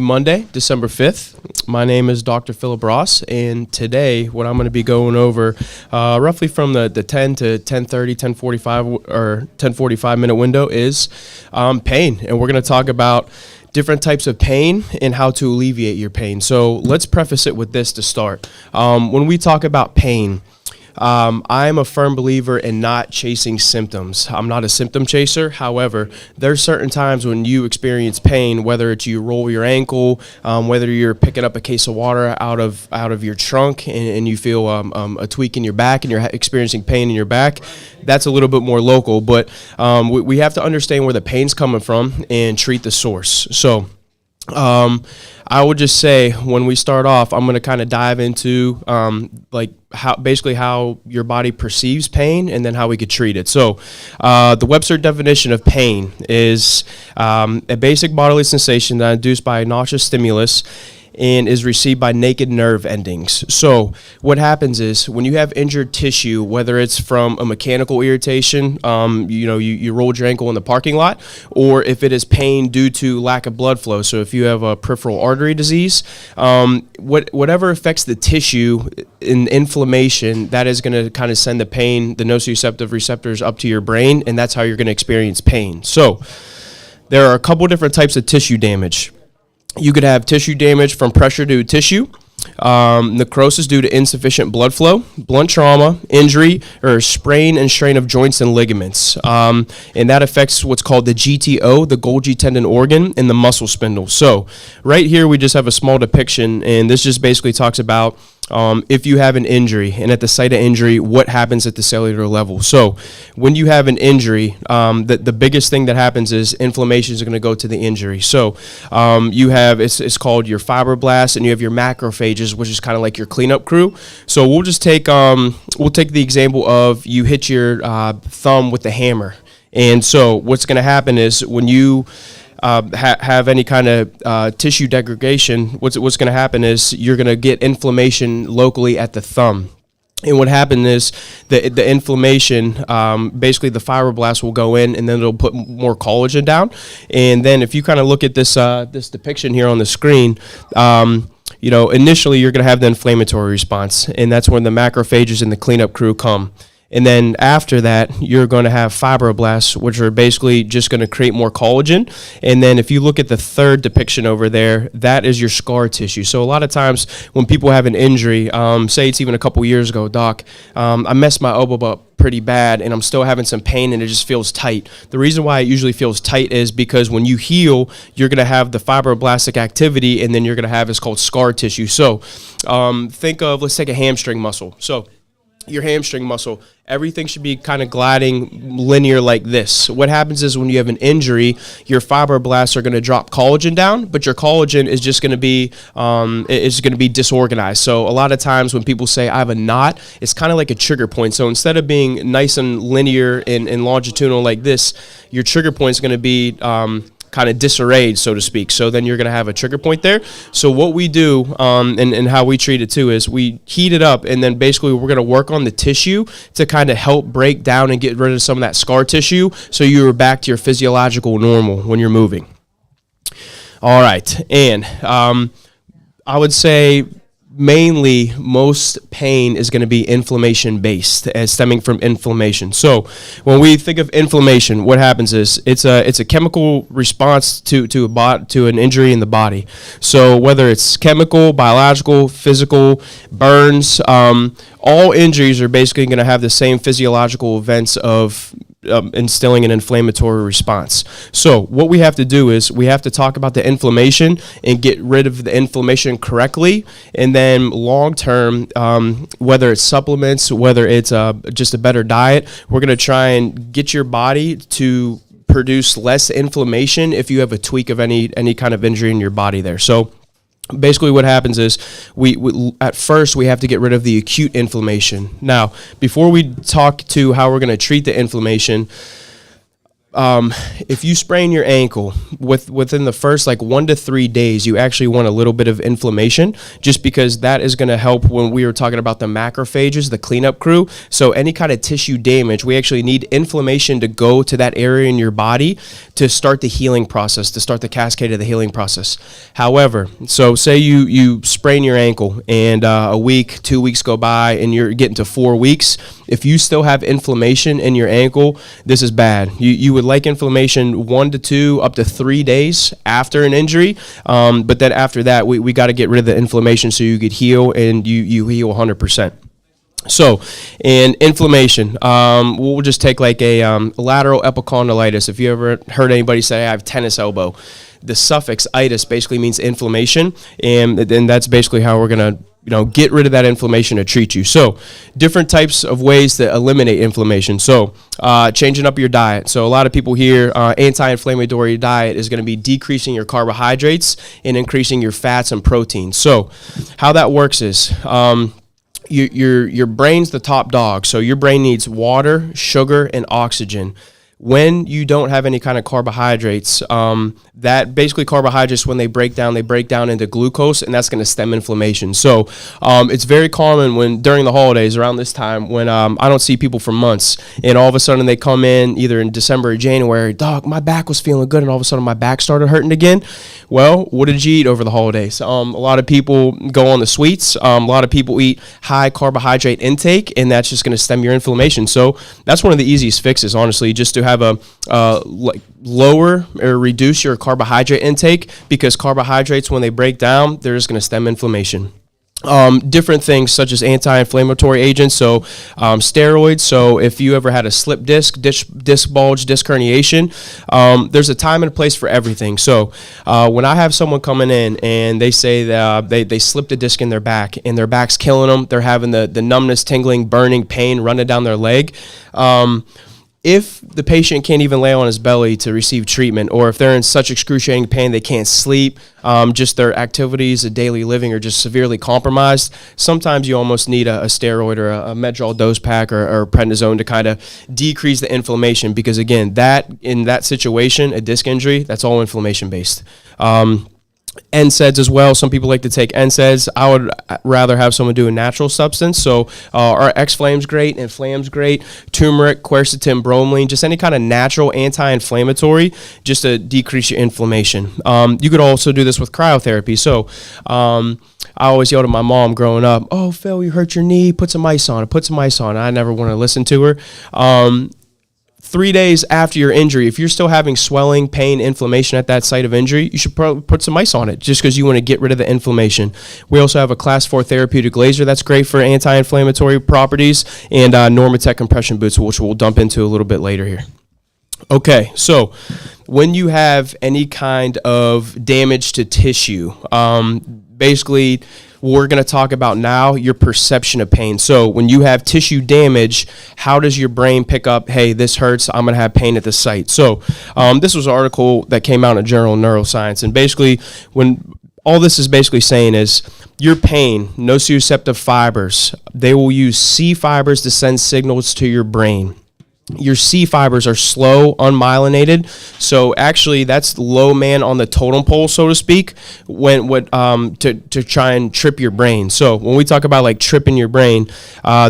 Monday, December 5th. My name is Dr. Philip Ross, and today what I'm going to be going over roughly from the 10 to 10:30, 10:45 or 10:45 minute window is pain, and we're going to talk about different types of pain and how to alleviate your pain. So let's preface it with this to start. When we talk about pain, I'm a firm believer in not chasing symptoms. I'm not a symptom chaser. However, there's certain times when you experience pain, whether it's you roll your ankle, whether you're picking up a case of water out of your trunk and you feel a tweak in your back and you're experiencing pain in your back. That's a little bit more local, but we have to understand where the pain's coming from and treat the source. So I would just say when we start off, I'm going to kind of dive into how your body perceives pain and then how we could treat it. So the Webster definition of pain is a basic bodily sensation that is induced by a noxious stimulus and is received by naked nerve endings. So what happens is when you have injured tissue, whether it's from a mechanical irritation, you rolled your ankle in the parking lot, or if it is pain due to lack of blood flow. So if you have a peripheral artery disease, whatever affects the tissue in inflammation, that is going to kind of send the pain, the nociceptive receptors up to your brain, and that's how you're going to experience pain. So there are a couple different types of tissue damage. You could have tissue damage from pressure to tissue, necrosis due to insufficient blood flow, blunt trauma, injury, or sprain and strain of joints and ligaments. And that affects what's called the GTO, the Golgi tendon organ, and the muscle spindle. So right here we just have a small depiction, and this just basically talks about if you have an injury, and at the site of injury, what happens at the cellular level. So when you have an injury, the biggest thing that happens is inflammation is going to go to the injury. So you have, it's called your fibroblasts, and you have your macrophages, which is kind of like your cleanup crew. So we'll just take, the example of you hit your thumb with the hammer. And so what's going to happen is when you have any kind of tissue degradation, what's going to happen is you're going to get inflammation locally at the thumb. And what happened is the inflammation, basically the fibroblasts will go in and then it'll put more collagen down. And then if you kind of look at this depiction here on the screen, initially you're going to have the inflammatory response, and that's when the macrophages and the cleanup crew come. And then after that, you're going to have fibroblasts, which are basically just going to create more collagen. And then if you look at the third depiction over there, that is your scar tissue. So a lot of times when people have an injury, say it's even a couple years ago, Doc, I messed my elbow up pretty bad and I'm still having some pain and it just feels tight. The reason why it usually feels tight is because when you heal, you're going to have the fibroblastic activity, and then you're going to have, it's called scar tissue. So think of, let's take a hamstring muscle. So your hamstring muscle, everything should be kind of gliding linear like this. What happens is when you have an injury, your fibroblasts are going to drop collagen down, but your collagen is just going to be disorganized. So a lot of times when people say I have a knot, it's kind of like a trigger point. So instead of being nice and linear and longitudinal like this, your trigger point is going to be kind of disarrayed, so to speak. So then you're going to have a trigger point there. So what we do and how we treat it too is we heat it up, and then basically we're going to work on the tissue to kind of help break down and get rid of some of that scar tissue so you're back to your physiological normal when you're moving. All right. And I would say mainly most pain is going to be inflammation based, as stemming from inflammation. So when we think of inflammation, what happens is it's a chemical response to an injury in the body. So whether it's chemical, biological, physical, burns, all injuries are basically going to have the same physiological events of instilling an inflammatory response. So what we have to do is we have to talk about the inflammation and get rid of the inflammation correctly, and then long term, whether it's supplements, whether it's just a better diet, we're going to try and get your body to produce less inflammation if you have a tweak of any kind of injury in your body there. So basically what happens is we at first we have to get rid of the acute inflammation. Now, before we talk to how we're going to treat the inflammation, if you sprain your ankle within the first like 1 to 3 days, you actually want a little bit of inflammation, just because that is going to help when we were talking about the macrophages, the cleanup crew. So any kind of tissue damage, we actually need inflammation to go to that area in your body to start the healing process, to start the cascade of the healing process. However, so say you sprain your ankle and a week, 2 weeks go by and you're getting to 4 weeks. If you still have inflammation in your ankle, this is bad. You would like inflammation 1 to 2 up to 3 days after an injury, but then after that, we got to get rid of the inflammation so you could heal, and you heal 100%. So, in inflammation, we'll just take like a lateral epicondylitis. If you ever heard anybody say, I have tennis elbow, the suffix itis basically means inflammation, and then that's basically how we're going to get rid of that inflammation to treat you. So different types of ways to eliminate inflammation. So changing up your diet. So a lot of people hear anti-inflammatory diet is going to be decreasing your carbohydrates and increasing your fats and proteins. So how that works is your brain's the top dog. So your brain needs water, sugar, and oxygen. When you don't have any kind of carbohydrates, that basically carbohydrates, when they break down into glucose, and that's going to stem inflammation. So it's very common when during the holidays around this time when I don't see people for months, and all of a sudden they come in either in December or January, dog, my back was feeling good, and all of a sudden my back started hurting again. Well, what did you eat over the holidays? A lot of people go on the sweets. A lot of people eat high carbohydrate intake, and that's just going to stem your inflammation. So that's one of the easiest fixes, honestly, just to have a lower or reduce your carbohydrate intake, because carbohydrates, when they break down, they're just going to stem inflammation. Different things such as anti-inflammatory agents, so steroids. So if you ever had a slip disc bulge, disc herniation, there's a time and a place for everything. So when I have someone coming in and they say that they slipped a disc in their back and their back's killing them, they're having the numbness, tingling, burning pain running down their leg. If the patient can't even lay on his belly to receive treatment, or if they're in such excruciating pain they can't sleep, just their activities of daily living are just severely compromised, sometimes you almost need a steroid or a Medrol dose pack or prednisone to kind of decrease the inflammation, because again, that in that situation, a disc injury, that's all inflammation based. NSAIDs as well. Some people like to take NSAIDs. I would rather have someone do a natural substance. So our X-Flame's great, Inflam's great, turmeric, quercetin, bromelain, just any kind of natural anti-inflammatory just to decrease your inflammation. You could also do this with cryotherapy. So I always yelled at my mom growing up, oh, Phil, you hurt your knee, put some ice on it, put some ice on it. I never want to listen to her. 3 days after your injury, if you're still having swelling, pain, inflammation at that site of injury, you should probably put some ice on it just because you want to get rid of the inflammation. We also have a class 4 therapeutic laser that's great for anti-inflammatory properties, and Normatec compression boots, which we'll dump into a little bit later here. Okay, so when you have any kind of damage to tissue, basically we're going to talk about now your perception of pain. So when you have tissue damage, how does your brain pick up, hey, this hurts, I'm going to have pain at this site? So this was an article that came out in a journal of neuroscience, and basically when all this is basically saying is your pain, nociceptive fibers, they will use C fibers to send signals to your brain. Your C fibers are slow, unmyelinated, so actually that's low man on the totem pole, so to speak, to try and trip your brain. So when we talk about like tripping your brain,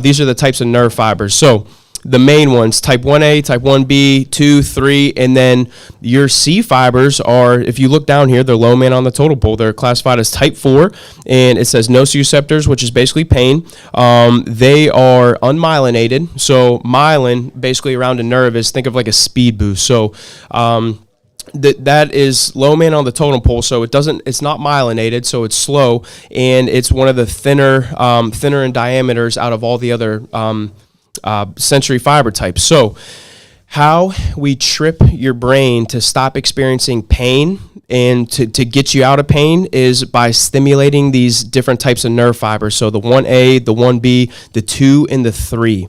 these are the types of nerve fibers. So the main ones, type 1A, type 1B, 2, 3, and then your C fibers are, if you look down here, they're low man on the totem pole. They're classified as type 4, and it says nociceptors, which is basically pain. They are unmyelinated, so myelin, basically around a nerve, is, think of like a speed boost. So that is low man on the totem pole, so it's not myelinated, so it's slow, and it's one of the thinner in diameters out of all the other sensory fiber types. So how we trip your brain to stop experiencing pain and to get you out of pain is by stimulating these different types of nerve fibers. So the 1A, the 1B, the 2, and the 3.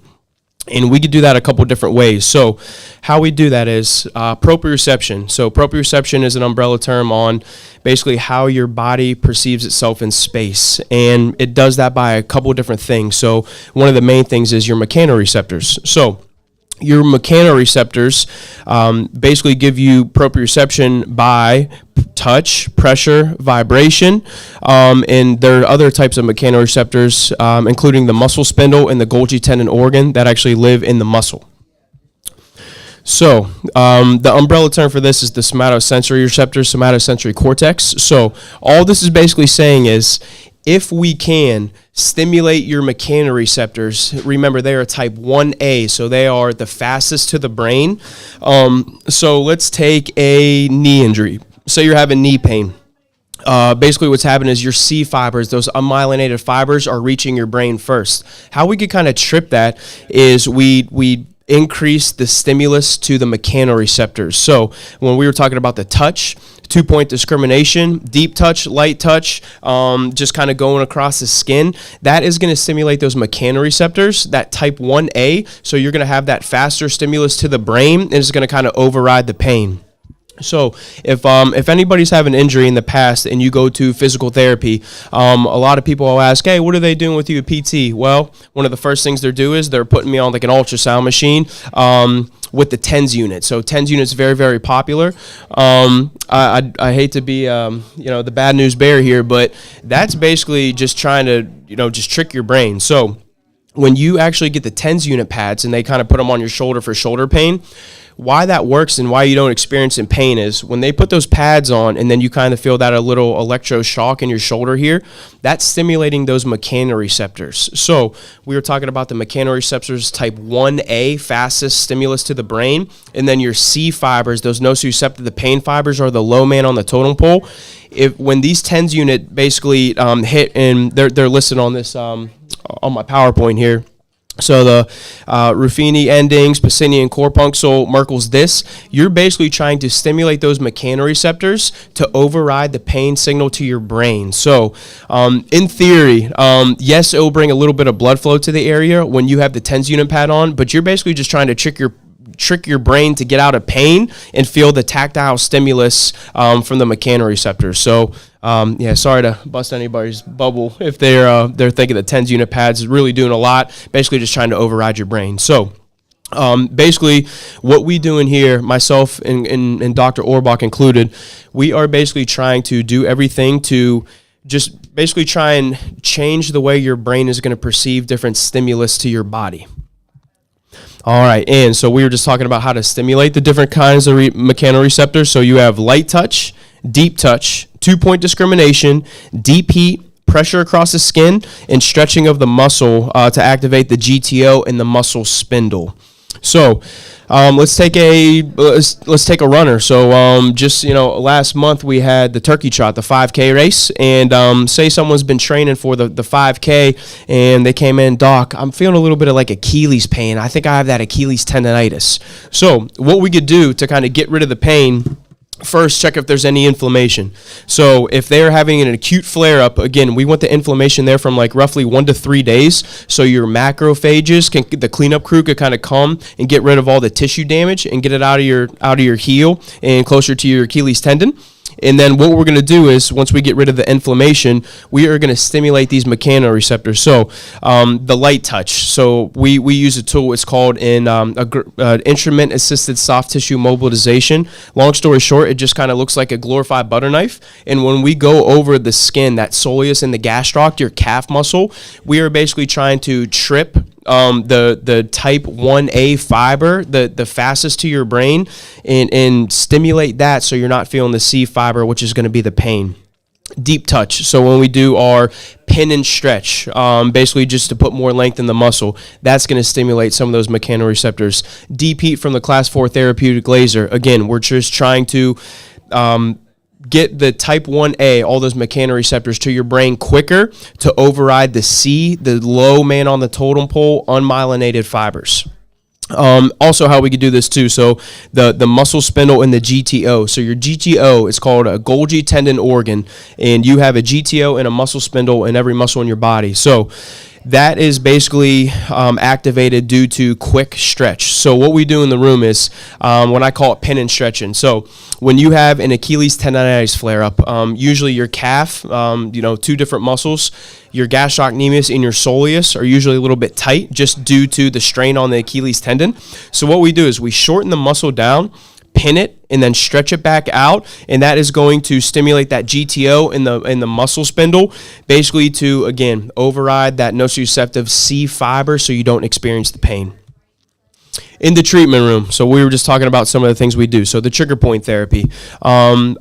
And we could do that a couple different ways. So how we do that is proprioception. So proprioception is an umbrella term on basically how your body perceives itself in space. And it does that by a couple different things. So one of the main things is your mechanoreceptors. So Your mechanoreceptors basically give you proprioception by touch, pressure, vibration, and there are other types of mechanoreceptors, including the muscle spindle and the Golgi tendon organ that actually live in the muscle. So the umbrella term for this is the somatosensory receptor, somatosensory cortex. So all this is basically saying is, if we can stimulate your mechanoreceptors, remember they are type 1A, so they are the fastest to the brain. So let's take a knee injury. Say you're having knee pain. Basically what's happening is your C fibers, those unmyelinated fibers, are reaching your brain first. How we could kind of trip that is we increase the stimulus to the mechanoreceptors. So when we were talking about the touch, 2-point discrimination, deep touch, light touch, just kind of going across the skin, that is going to stimulate those mechanoreceptors, that type 1A. So you're going to have that faster stimulus to the brain, and it's going to kind of override the pain. So if anybody's had an injury in the past and you go to physical therapy, a lot of people will ask, hey, what are they doing with you at PT? Well, one of the first things they're doing is they're putting me on like an ultrasound machine with the TENS unit. So TENS unit is very, very popular. I hate to be the bad news bearer here, but that's basically just trying to just trick your brain. So when you actually get the TENS unit pads and they kind of put them on your shoulder for shoulder pain, why that works and why you don't experience in pain is when they put those pads on and then you kind of feel that a little electroshock in your shoulder here, that's stimulating those mechanoreceptors. So we were talking about the mechanoreceptors type 1A, fastest stimulus to the brain, and then your C fibers, those nociceptive, the pain fibers, are the low man on the totem pole. When these TENS unit basically hit, and they're listed on this on my PowerPoint here. So the Ruffini endings, Pacini, corpunctal, Merkel's disc, you're basically trying to stimulate those mechanoreceptors to override the pain signal to your brain. So in theory, yes, it will bring a little bit of blood flow to the area when you have the TENS unit pad on, but you're basically just trying to trick your brain to get out of pain and feel the tactile stimulus from the mechanoreceptors. So sorry to bust anybody's bubble if they're thinking the TENS unit pads is really doing a lot, basically just trying to override your brain. So basically what we do in here, myself and Dr. Orbach included, we are basically trying to do everything to just basically try and change the way your brain is going to perceive different stimulus to your body. All right, and so we were just talking about how to stimulate the different kinds of mechanoreceptors. So you have light touch, deep touch, 2-point discrimination, deep heat, pressure across the skin, and stretching of the muscle to activate the GTO and the muscle spindle. So let's take a runner. So last month we had the turkey trot, the 5K race, and say someone's been training for the 5K and they came in, Doc, I'm feeling a little bit of like Achilles pain. I think I have that Achilles tendonitis. So what we could do to kind of get rid of the pain, first, check if there's any inflammation. So if they're having an acute flare-up, again, we want the inflammation there from like roughly 1 to 3 days. So your macrophages, the cleanup crew could kind of come and get rid of all the tissue damage and get it out of your heel and closer to your Achilles tendon. And then what we're going to do is, once we get rid of the inflammation, we are going to stimulate these mechanoreceptors. So the light touch. So we use a tool. It's called instrument-assisted soft tissue mobilization. Long story short, it just kind of looks like a glorified butter knife. And when we go over the skin, that soleus and the gastroc, your calf muscle, we are basically trying to trip the type 1A fiber, the fastest to your brain, and stimulate that so you're not feeling the C fiber, which is going to be the pain. Deep touch. So when we do our pin and stretch, basically just to put more length in the muscle, that's going to stimulate some of those mechanoreceptors. Deep heat from the class 4 therapeutic laser. Again, we're just trying to get the type 1A, all those mechanoreceptors, to your brain quicker to override the C, the low man on the totem pole, unmyelinated fibers. Also how we could do this too, so the muscle spindle and the GTO. So your GTO is called a Golgi tendon organ, and you have a GTO and a muscle spindle in every muscle in your body. So that is basically activated due to quick stretch. So what we do in the room is when I call it pin and stretching. So when you have an Achilles tendonitis flare up, usually your calf, two different muscles, your gastrocnemius and your soleus are usually a little bit tight just due to the strain on the Achilles tendon. So what we do is we shorten the muscle down, pin it, and then stretch it back out, and that is going to stimulate that GTO in the muscle spindle, basically to, again, override that nociceptive C fiber so you don't experience the pain. In the treatment room, so we were just talking about some of the things we do. So the trigger point therapy. I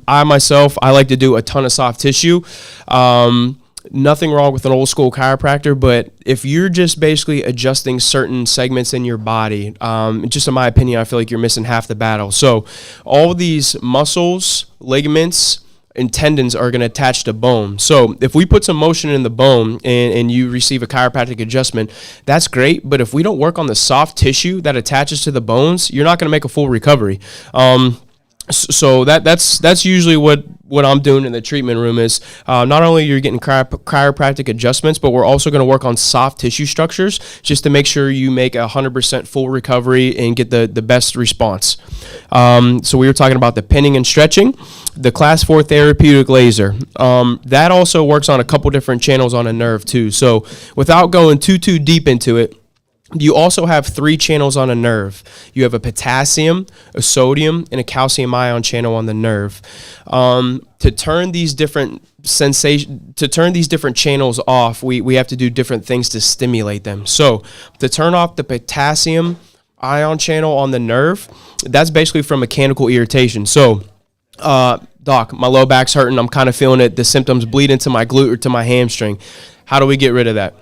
like to do a ton of soft tissue. Nothing wrong with an old school chiropractor, but if you're just basically adjusting certain segments in your body, just in my opinion, I feel like you're missing half the battle. So all of these muscles, ligaments, and tendons are going to attach to bone. So if we put some motion in the bone and you receive a chiropractic adjustment, that's great. But if we don't work on the soft tissue that attaches to the bones, you're not going to make a full recovery. So that's usually what I'm doing in the treatment room is not only you're getting chiropractic adjustments, but we're also going to work on soft tissue structures just to make sure you make 100% full recovery and get the best response. So we were talking about the pinning and stretching, the class 4 therapeutic laser. That also works on a couple different channels on a nerve too. So without going too deep into it, you also have 3 channels on a nerve. You have a potassium, a sodium, and a calcium ion channel on the nerve. To turn these different channels off, we have to do different things to stimulate them. So to turn off the potassium ion channel on the nerve, that's basically from mechanical irritation. So, doc, my low back's hurting. I'm kind of feeling it. The symptoms bleed into my glute or to my hamstring. How do we get rid of that?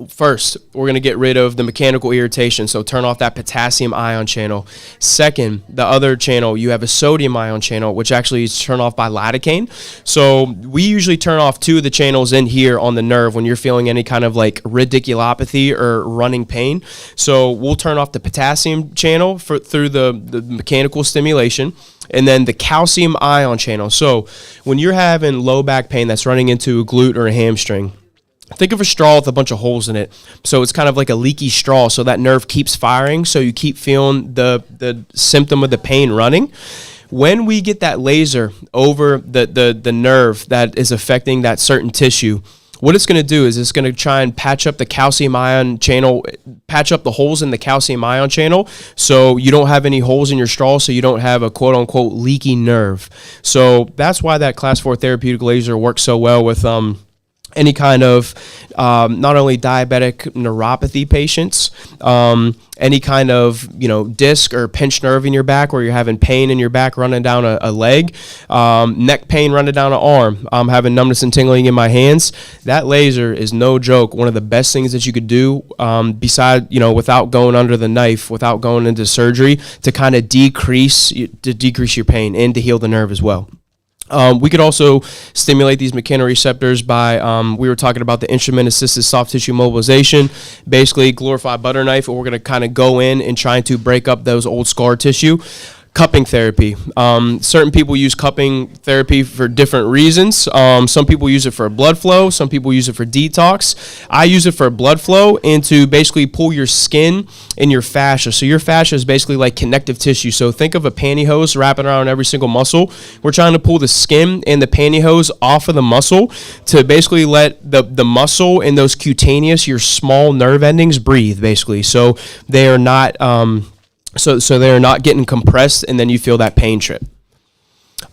First, we're going to get rid of the mechanical irritation, so turn off that potassium ion channel. Second, the other channel, you have a sodium ion channel, which actually is turned off by lidocaine. So we usually turn off 2 of the channels in here on the nerve when you're feeling any kind of like radiculopathy or running pain. So we'll turn off the potassium channel through the mechanical stimulation, and then the calcium ion channel. So when you're having low back pain that's running into a glute or a hamstring, think of a straw with a bunch of holes in it. So it's kind of like a leaky straw, so that nerve keeps firing, so you keep feeling the symptom of the pain running. When we get that laser over the nerve that is affecting that certain tissue, what it's going to do is it's going to try and patch up the calcium ion channel, patch up the holes in the calcium ion channel, so you don't have any holes in your straw, so you don't have a quote-unquote leaky nerve. So that's why that class 4 therapeutic laser works so well with any kind of not only diabetic neuropathy patients, any kind of disc or pinched nerve in your back where you're having pain in your back running down a leg, neck pain running down an arm, having numbness and tingling in my hands. That laser is no joke. One of the best things that you could do without going under the knife, without going into surgery, to kind of decrease your pain and to heal the nerve as well. We could also stimulate these mechanoreceptors by, we were talking about the instrument-assisted soft tissue mobilization, basically glorified butter knife, and we're going to kind of go in and try to break up those old scar tissue. Cupping therapy. Certain people use cupping therapy for different reasons. Some people use it for blood flow. Some people use it for detox. I use it for blood flow and to basically pull your skin and your fascia. So your fascia is basically like connective tissue. So think of a pantyhose wrapping around every single muscle. We're trying to pull the skin and the pantyhose off of the muscle to basically let the muscle and those cutaneous, your small nerve endings, breathe, basically. So they are not... So they're not getting compressed, and then you feel that pain trip.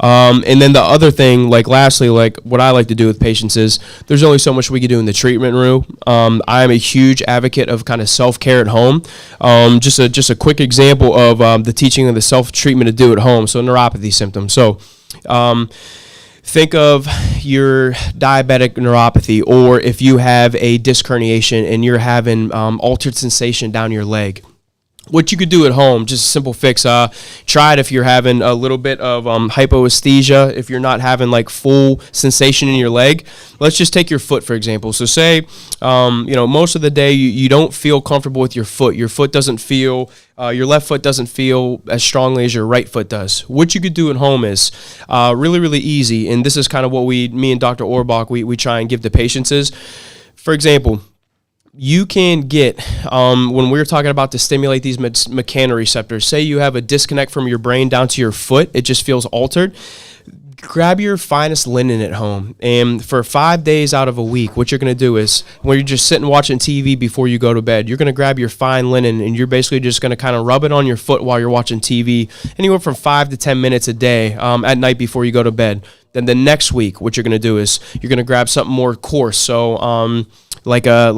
And then the other thing, lastly, what I like to do with patients is there's only so much we can do in the treatment room. I am a huge advocate of kind of self-care at home. Just a quick example of the teaching of the self-treatment to do at home. So neuropathy symptoms. So think of your diabetic neuropathy, or if you have a disc herniation and you're having altered sensation down your leg. What you could do at home, just a simple fix. Try it if you're having a little bit of hypoesthesia, if you're not having full sensation in your leg. Let's just take your foot, for example. So say, most of the day you don't feel comfortable with your foot. Your foot doesn't feel, your left foot doesn't feel as strongly as your right foot does. What you could do at home is really, really easy. And this is kind of what me and Dr. Orbach, we try and give to patients is, for example, you can get, when we're talking about to stimulate these mechanoreceptors, say you have a disconnect from your brain down to your foot, it just feels altered. Grab your finest linen at home, and for 5 days out of a week, what you're going to do is, when you're just sitting watching TV before you go to bed, you're going to grab your fine linen, and you're basically just going to kind of rub it on your foot while you're watching TV, anywhere from 5 to 10 minutes a day at night before you go to bed. Then the next week, what you're going to do is you're going to grab something more coarse, so like a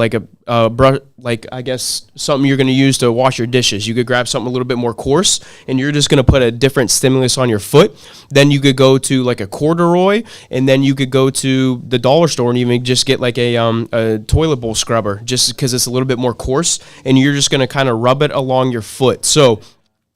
brush, like I guess something you're going to use to wash your dishes. You could grab something a little bit more coarse, and you're just going to put a different stimulus on your foot. Then you could go to like a corduroy, and then you could go to the dollar store and even just get like a toilet bowl scrubber, just because it's a little bit more coarse, and you're just going to kind of rub it along your foot. So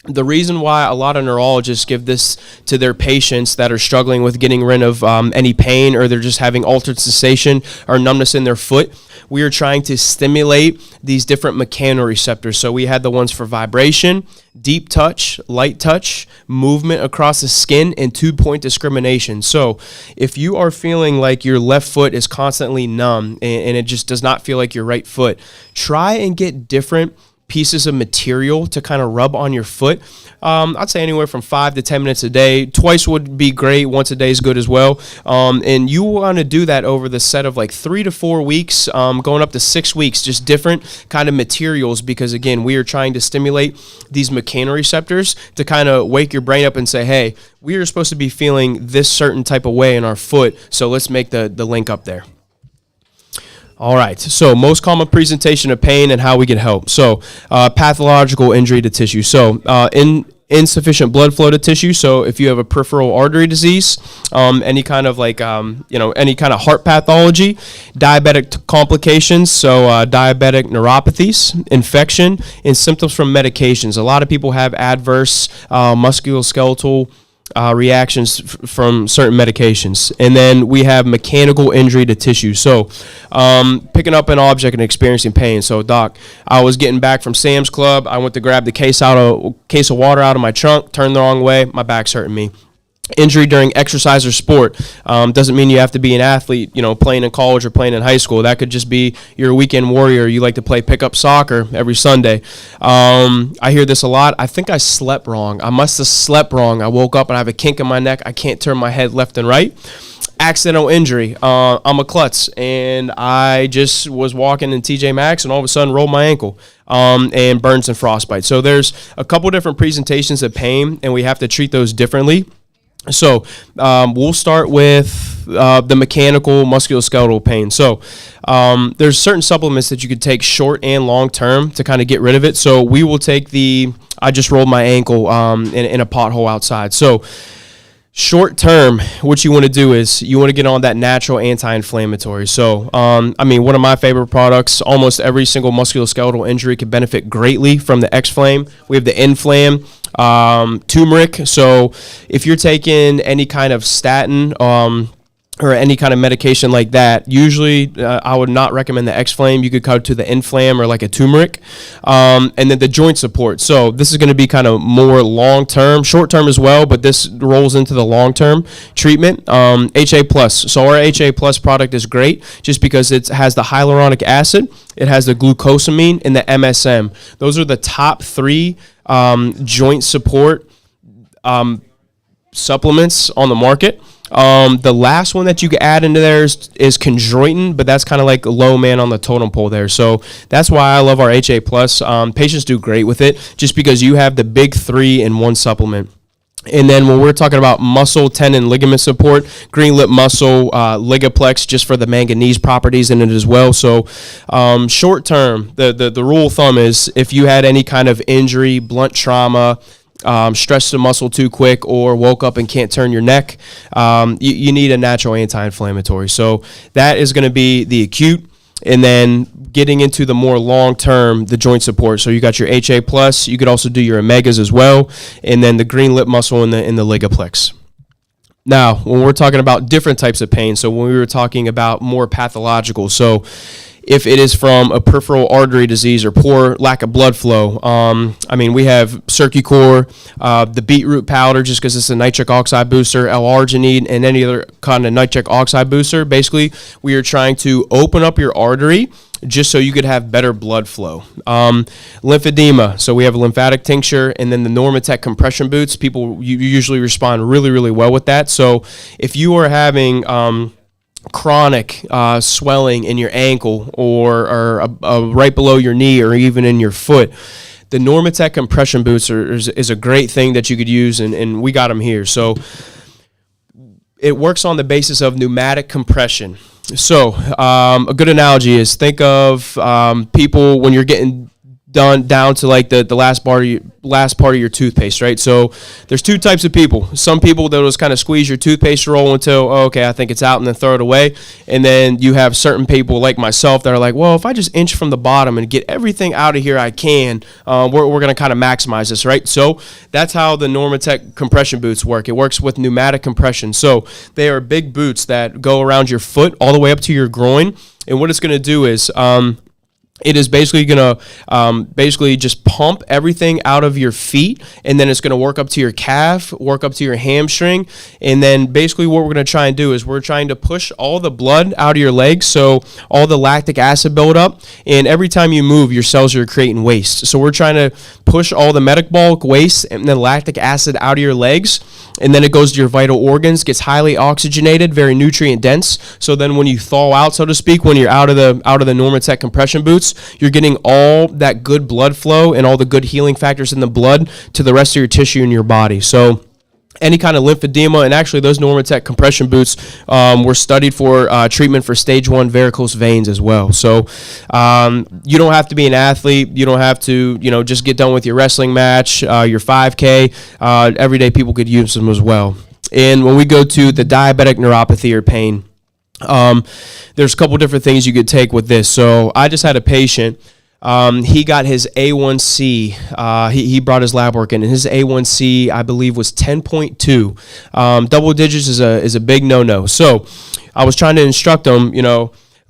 the reason why a lot of neurologists give this to their patients that are struggling with getting rid of any pain, or they're just having altered sensation or numbness in their foot, we are trying to stimulate these different mechanoreceptors. So we had the ones for vibration, deep touch, light touch, movement across the skin, and 2-point discrimination. So if you are feeling like your left foot is constantly numb and it just does not feel like your right foot, try and get different pieces of material to kind of rub on your foot. I'd say anywhere from 5 to 10 minutes a day. Twice would be great. Once a day is good as well. And you want to do that over the set of like 3 to 4 weeks, going up to 6 weeks, just different kind of materials, because again, we are trying to stimulate these mechanoreceptors to kind of wake your brain up and say, hey, we are supposed to be feeling this certain type of way in our foot, so let's make the link up there. All right, so most common presentation of pain and how we can help. So pathological injury to tissue. So insufficient blood flow to tissue. So if you have a peripheral artery disease, any kind of like, any kind of heart pathology, diabetic complications, so diabetic neuropathies, infection, and symptoms from medications. A lot of people have adverse musculoskeletal reactions from certain medications. And then we have mechanical injury to tissue. So picking up an object and experiencing pain. So doc, I was getting back from Sam's Club. I went to grab the case of water out of my trunk, turned the wrong way. My back's hurting me. Injury during exercise or sport doesn't mean you have to be an athlete, playing in college or playing in high school. That could just be you're a weekend warrior. You like to play pickup soccer every Sunday. I hear this a lot. I think I slept wrong. I must have slept wrong. I woke up and I have a kink in my neck. I can't turn my head left and right. Accidental injury. I'm a klutz, and I just was walking in TJ Maxx and all of a sudden rolled my ankle and burns and frostbite. So there's a couple different presentations of pain, and we have to treat those differently. So we'll start with the mechanical musculoskeletal pain. So there's certain supplements that you could take short and long term to kind of get rid of it. So we will take I just rolled my ankle in a pothole outside. So short term, what you want to do is you want to get on that natural anti-inflammatory. So, one of my favorite products, almost every single musculoskeletal injury can benefit greatly from the X-Flame. We have the Inflam, turmeric. So if you're taking any kind of statin, or any kind of medication like that, usually I would not recommend the X-Flame. You could go to the Inflam or like a turmeric. And then the joint support. So this is going to be kind of more long-term, short-term as well, but this rolls into the long-term treatment. HA+. So our HA+ product is great just because it has the hyaluronic acid, it has the glucosamine, and the MSM. Those are the top 3 joint support supplements on the market. The last one that you can add into there is chondroitin, but that's kind of like a low man on the totem pole there. So that's why I love our HA+. Patients do great with it just because you have the big 3 in one supplement. And then when we're talking about muscle, tendon, ligament support, green lip muscle, Ligaplex, just for the manganese properties in it as well. So short term, the rule of thumb is if you had any kind of injury, blunt trauma, stretched the muscle too quick, or woke up and can't turn your neck, you need a natural anti-inflammatory. So that is going to be the acute, and then getting into the more long-term, the joint support. So you got your HA+, you could also do your omegas as well, and then the green lip muscle in the Ligaplex. Now, when we're talking about different types of pain, so when we were talking about more pathological, so if it is from a peripheral artery disease or poor lack of blood flow. We have Circucor, the beetroot powder, just because it's a nitric oxide booster, L-arginine, and any other kind of nitric oxide booster. Basically, we are trying to open up your artery just so you could have better blood flow. Lymphedema, so we have a lymphatic tincture, and then the Normatec compression boots. People usually respond really, really well with that. So if you are having chronic swelling in your ankle or right below your knee or even in your foot, the Normatec compression boots is a great thing that you could use, and we got them here. So it works on the basis of pneumatic compression. So a good analogy is think of people when you're getting down to like the last part of your toothpaste, right? So there's two types of people. Some people that will just kind of squeeze your toothpaste roll until, okay, I think it's out, and then throw it away. And then you have certain people like myself that are like, well, if I just inch from the bottom and get everything out of here I can, we're going to kind of maximize this, right? So that's how the Normatec compression boots work. It works with pneumatic compression. So they are big boots that go around your foot all the way up to your groin. And what it's going to do is it is basically going to just pump everything out of your feet, and then it's going to work up to your calf, work up to your hamstring, and then basically what we're going to try and do is we're trying to push all the blood out of your legs, so all the lactic acid buildup, and every time you move, your cells are creating waste. So we're trying to push all the metabolic waste and the lactic acid out of your legs, and then it goes to your vital organs, gets highly oxygenated, very nutrient dense. So then when you thaw out, so to speak, when you're out of the Normatec compression boots, you're getting all that good blood flow and all the good healing factors in the blood to the rest of your tissue in your body. So any kind of lymphedema, and actually those Normatec compression boots were studied for treatment for stage 1 varicose veins as well. So you don't have to be an athlete. You don't have to, just get done with your wrestling match, your 5K. Everyday people could use them as well. And when we go to the diabetic neuropathy or pain, there's a couple different things you could take with this. So I just had a patient. He got his A1C. He brought his lab work in, and his A1C, I believe, was 10.2. Double digits is a big no-no. So I was trying to instruct him,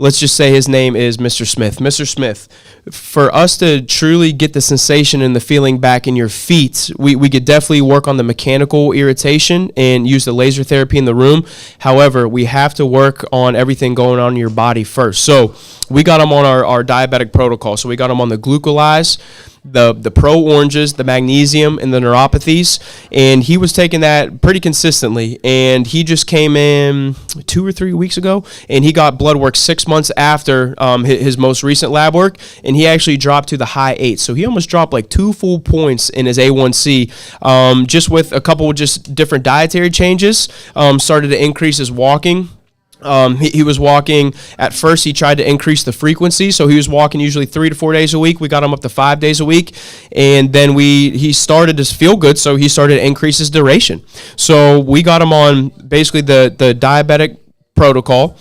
let's just say his name is Mr. Smith. Mr. Smith, for us to truly get the sensation and the feeling back in your feet, we could definitely work on the mechanical irritation and use the laser therapy in the room. However, we have to work on everything going on in your body first. So we got him on our diabetic protocol. So we got him on the glucolyze, the pro oranges, the magnesium, and the neuropathies, and he was taking that pretty consistently. And he just came in 2 or 3 weeks ago, and he got blood work 6 months after his most recent lab work, and he actually dropped to the high 8. So he almost dropped like 2 full points in his A1C, just with a couple of just different dietary changes. Started to increase his walking. He was walking, at first he tried to increase the frequency, so he was walking usually 3 to 4 days a week. We got him up to 5 days a week, and then he started to feel good, so he started to increase his duration. So we got him on basically the diabetic protocol.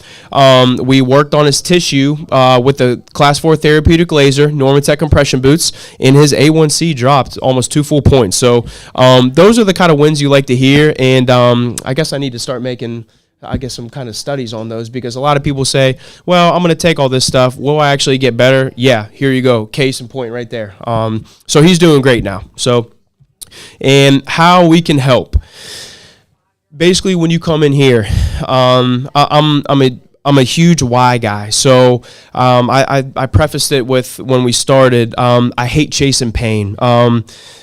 We worked on his tissue with the class 4 therapeutic laser, Normatec compression boots, and his A1C dropped almost 2 full points. So those are the kind of wins you like to hear, and I guess I need to start making some kind of studies on those, because a lot of people say, well, I'm going to take all this stuff. Will I actually get better? Yeah, here you go. Case in point right there. So he's doing great now. So, and how we can help. Basically, when you come in here, I'm a huge why guy. So I prefaced it with when we started, I hate chasing pain.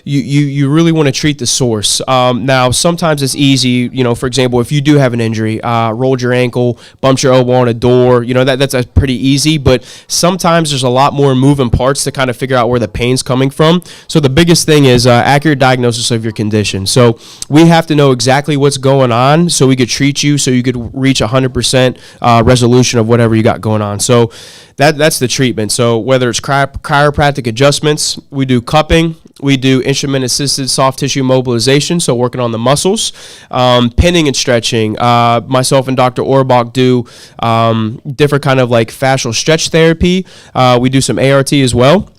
You really want to treat the source. Now, sometimes it's easy, for example, if you do have an injury, rolled your ankle, bumped your elbow on a door, that's pretty easy, but sometimes there's a lot more moving parts to kind of figure out where the pain's coming from. So the biggest thing is accurate diagnosis of your condition. So we have to know exactly what's going on so we could treat you, so you could reach 100% resolution of whatever you got going on. So that's the treatment. So whether it's chiropractic adjustments, we do cupping, we do instrument-assisted soft tissue mobilization, so working on the muscles, pinning and stretching. Myself and Dr. Orbach do different kind of like fascial stretch therapy. We do some ART as well.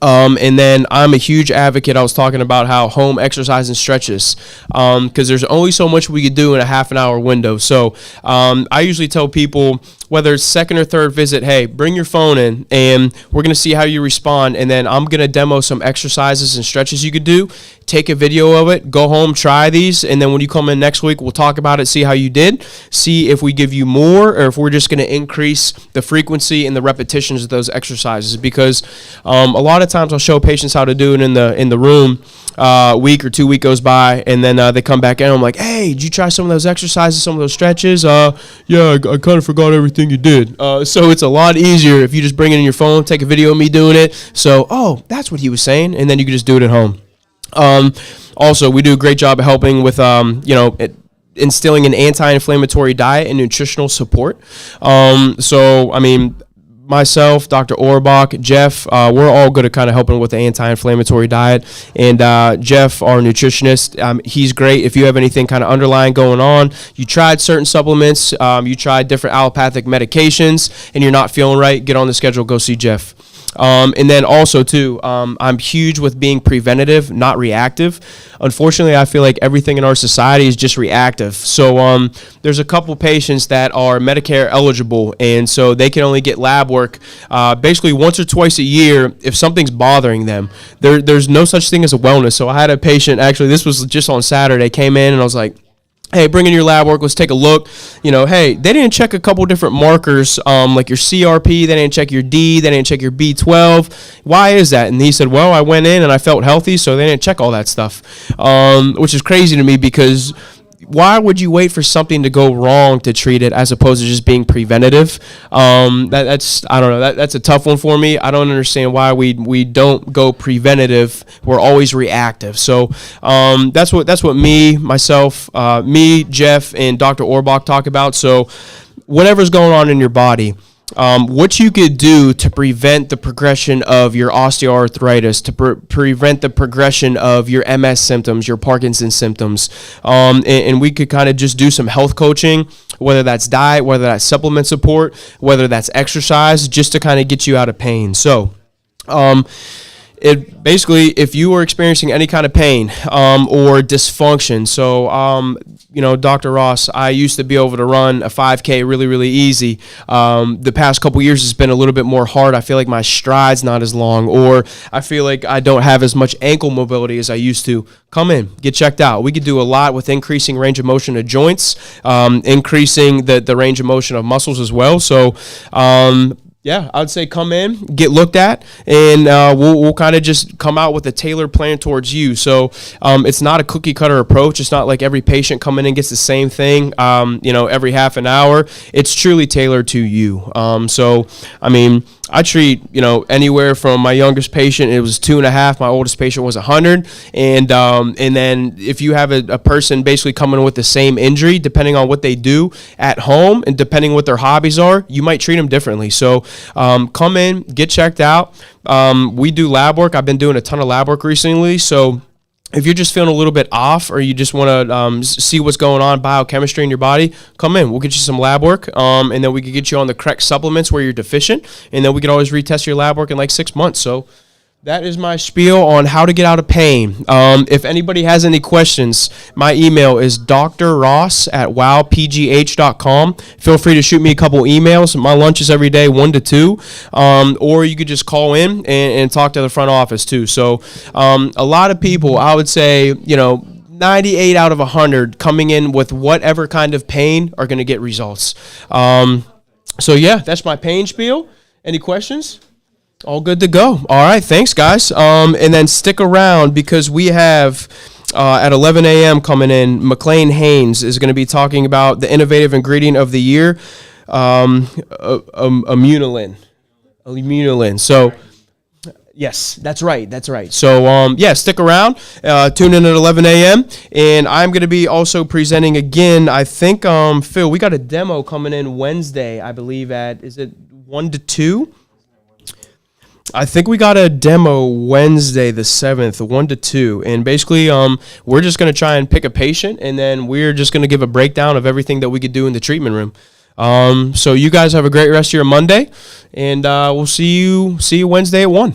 And then I'm a huge advocate. I was talking about how home exercise and stretches, because there's only so much we could do in a half an hour window. So I usually tell people whether it's second or third visit, hey, bring your phone in and we're going to see how you respond. And then I'm going to demo some exercises and stretches you could do. Take a video of it, go home, try these. And then when you come in next week, we'll talk about it, see how you did, see if we give you more or if we're just going to increase the frequency and the repetitions of those exercises. Because a lot of times I'll show patients how to do it in the room. Week or 2 weeks goes by, and then they come back in. I'm like, hey, did you try some of those exercises, some of those stretches? Yeah, I kind of forgot everything you did. So it's a lot easier if you just bring it in your phone, take a video of me doing it. So, oh, that's what he was saying, and then you can just do it at home. Also, we do a great job of helping with, instilling an anti-inflammatory diet and nutritional support. So, I mean, myself, Dr. Orbach, Jeff, we're all good at kind of helping with the anti-inflammatory diet. And Jeff, our nutritionist, he's great. If you have anything kind of underlying going on, you tried certain supplements, you tried different allopathic medications, and you're not feeling right, get on the schedule, go see Jeff. And then also, too, I'm huge with being preventative, not reactive. Unfortunately, I feel like everything in our society is just reactive. So there's a couple patients that are Medicare eligible, and so they can only get lab work basically once or twice a year if something's bothering them. There's no such thing as a wellness. So I had a patient, actually, this was just on Saturday, came in, and I was like, hey, bring in your lab work, let's take a look. Hey, they didn't check a couple different markers, like your CRP, they didn't check your D, they didn't check your B12. Why is that? And he said, well, I went in and I felt healthy, so they didn't check all that stuff, which is crazy to me because why would you wait for something to go wrong to treat it as opposed to just being preventative? That's I don't know. That's a tough one for me. I don't understand why we don't go preventative. We're always reactive. So that's what myself, Jeff, and Dr. Orbach talk about. So whatever's going on in your body, what you could do to prevent the progression of your osteoarthritis, to prevent the progression of your MS symptoms, your Parkinson's symptoms, and we could kind of just do some health coaching, whether that's diet, whether that's supplement support, whether that's exercise, just to kind of get you out of pain. So it basically, if you are experiencing any kind of pain or dysfunction, so Dr. Ross, I used to be able to run a 5K really, really easy. The past couple years has been a little bit more hard. I feel like my stride's not as long, or I feel like I don't have as much ankle mobility as I used to. Come in, get checked out. We could do a lot with increasing range of motion of joints, increasing the range of motion of muscles as well. So yeah, I would say come in, get looked at, and we'll kind of just come out with a tailored plan towards you. So it's not a cookie cutter approach. It's not like every patient coming in gets the same thing, every half an hour. It's truly tailored to you. So, I mean, I treat, anywhere from my youngest patient, it was 2.5. My oldest patient was 100. And then if you have a person basically coming with the same injury, depending on what they do at home and depending what their hobbies are, you might treat them differently. So come in, get checked out. We do lab work. I've been doing a ton of lab work recently. So if you're just feeling a little bit off or you just want to see what's going on biochemistry in your body, come in. We'll get you some lab work, and then we can get you on the correct supplements where you're deficient, and then we can always retest your lab work in like 6 months. So that is my spiel on how to get out of pain. If anybody has any questions, my email is drross@wowpgh.com. Feel free to shoot me a couple emails. My lunch is every day, 1 to 2. Or you could just call in and talk to the front office too. So a lot of people, I would say, 98 out of 100 coming in with whatever kind of pain are going to get results. So yeah, that's my pain spiel. Any questions? All good to go. All right, thanks, guys. And then stick around because we have at 11 a.m. coming in, McLean Haynes is going to be talking about the innovative ingredient of the year, immunolin. So, yes, that's right. So, stick around. Tune in at 11 a.m. And I'm going to be also presenting again, I think, Phil, we got a demo coming in Wednesday, I believe, is it 1 to 2? I think we got a demo Wednesday the 7th, 1 to 2, and basically we're just going to try and pick a patient, and then we're just going to give a breakdown of everything that we could do in the treatment room. So you guys have a great rest of your Monday, and we'll see you Wednesday at 1.